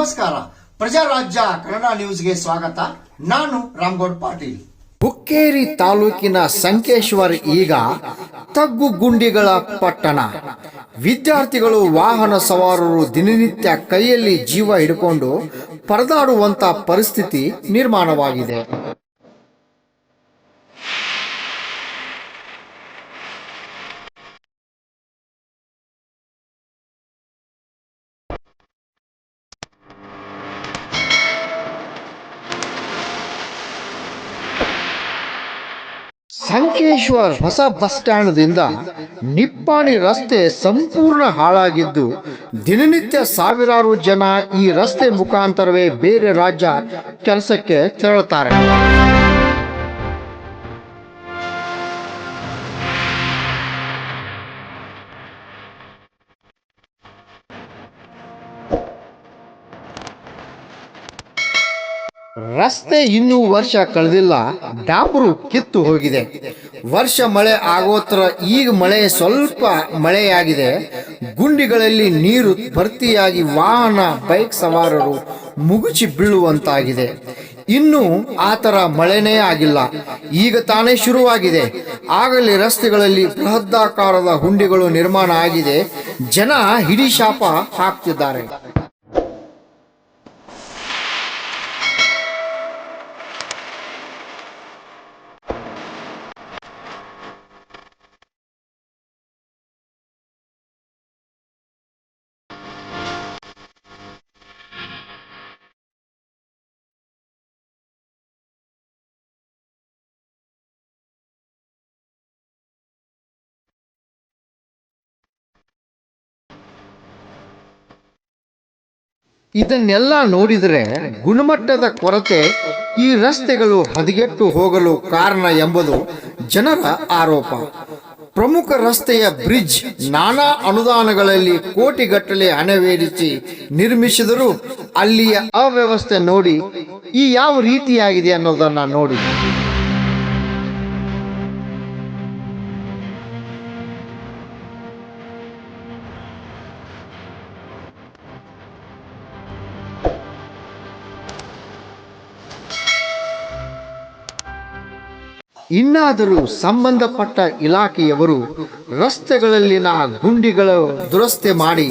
ನಮಸ್ಕಾರ. ಪ್ರಜಾರಾಜ್ಯ ಕನ್ನಡ ನ್ಯೂಸ್ಗೆ ಸ್ವಾಗತ. ನಾನು ರಾಮಗೌಡ ಪಾಟೀಲ್. ಹುಕ್ಕೇರಿ ತಾಲೂಕಿನ ಸಂಕೇಶ್ವರ್ ಈಗ ತಗ್ಗು ಗುಂಡಿಗಳ ಪಟ್ಟಣ. ವಿದ್ಯಾರ್ಥಿಗಳು ವಾಹನ ಸವಾರರು ದಿನನಿತ್ಯ ಕೈಯಲ್ಲಿ ಜೀವ ಹಿಡ್ಕೊಂಡು ಪರದಾಡುವಂತ ಪರಿಸ್ಥಿತಿ ನಿರ್ಮಾಣವಾಗಿದೆ. ಸಂಕೇಶ್ವರ್ ಹೊಸ ಬಸ್ ಸ್ಟ್ಯಾಂಡ್ದಿಂದ ನಿಪ್ಪಾಣಿ ರಸ್ತೆ ಸಂಪೂರ್ಣ ಹಾಳಾಗಿದ್ದು, ದಿನನಿತ್ಯ ಸಾವಿರಾರು ಜನ ಈ ರಸ್ತೆ ಮುಖಾಂತರವೇ ಬೇರೆ ರಾಜ್ಯ ಕೆಲಸಕ್ಕೆ ತೆರಳುತ್ತಾರೆ. ರಸ್ತೆ ಇನ್ನೂ ವರ್ಷ ಕಳೆದಿಲ್ಲ, ಡಾಂಬರು ಕಿತ್ತು ಹೋಗಿದೆ. ವರ್ಷ ಮಳೆ ಆಗೋತ್ರ ಈಗ ಮಳೆ ಸ್ವಲ್ಪ ಮಳೆಯಾಗಿದೆ. ಗುಂಡಿಗಳಲ್ಲಿ ನೀರು ಭರ್ತಿಯಾಗಿ ವಾಹನ ಬೈಕ್ ಸವಾರರು ಮುಗುಚಿ ಬೀಳುವಂತಾಗಿದೆ. ಇನ್ನೂ ಆ ಥರ ಮಳೆನೇ ಆಗಿಲ್ಲ, ಈಗ ತಾನೇ ಶುರುವಾಗಿದೆ. ಆಗಲೇ ರಸ್ತೆಗಳಲ್ಲಿ ಬೃಹದಾಕಾರದ ಹುಂಡಿಗಳು ನಿರ್ಮಾಣ ಆಗಿದೆ. ಜನ ಹಿಡಿ ಶಾಪ ಹಾಕ್ತಿದ್ದಾರೆ. ಇದನ್ನೆಲ್ಲ ನೋಡಿದರೆ ಗುಣಮಟ್ಟದ ಕೊರತೆ ಈ ರಸ್ತೆಗಳು ಹದಗೆಟ್ಟು ಹೋಗಲು ಕಾರಣ ಎಂಬುದು ಜನರ ಆರೋಪ. ಪ್ರಮುಖ ರಸ್ತೆಯ ಬ್ರಿಡ್ಜ್ ನಾನಾ ಅನುದಾನಗಳಲ್ಲಿ ಕೋಟಿಗಟ್ಟಲೆ ಹಣವೇರಿಸಿ ನಿರ್ಮಿಸಿದರೂ ಅಲ್ಲಿಯ ಅವ್ಯವಸ್ಥೆ ನೋಡಿ ಈ ಯಾವ ರೀತಿಯಾಗಿದೆ ಅನ್ನೋದನ್ನ ನೋಡಿ. ಇನ್ನಾದರೂ ಸಂಬಂಧಪಟ್ಟ ಇಲಾಖೆಯವರು ರಸ್ತೆಗಳಲ್ಲಿನ ಗುಂಡಿಗಳ ದುರಸ್ತಿ ಮಾಡಿ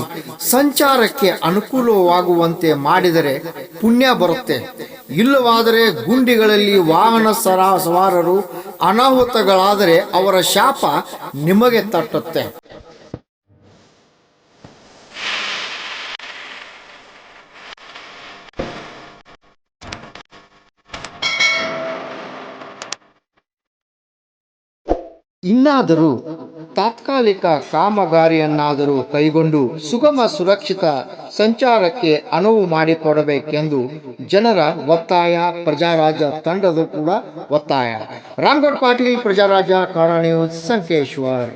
ಸಂಚಾರಕ್ಕೆ ಅನುಕೂಲವಾಗುವಂತೆ ಮಾಡಿದರೆ ಪುಣ್ಯ ಬರುತ್ತೆ. ಇಲ್ಲವಾದರೆ ಗುಂಡಿಗಳಲ್ಲಿ ವಾಹನ ಸವಾರರು ಅನಾಹುತಗಳಾದರೆ ಅವರ ಶಾಪ ನಿಮಗೆ ತಟ್ಟುತ್ತೆ. ಇನ್ನಾದರೂ ತಾತ್ಕಾಲಿಕ ಕಾಮಗಾರಿಯನ್ನಾದರೂ ಕೈಗೊಂಡು ಸುಗಮ ಸುರಕ್ಷಿತ ಸಂಚಾರಕ್ಕೆ ಅನುವು ಮಾಡಿಕೊಡಬೇಕೆಂದು ಜನರ ಒತ್ತಾಯ. ಪ್ರಜಾರಾಜ್ಯ ತಂಡದ ಕೂಡ ಒತ್ತಾಯ. ರಾಮಗೌಡ ಪಾಟೀಲ್, ಪ್ರಜಾರಾಜ್ಯ ಕನ್ನಡ ನ್ಯೂಸ್, ಸಂಕೇಶ್ವರ್.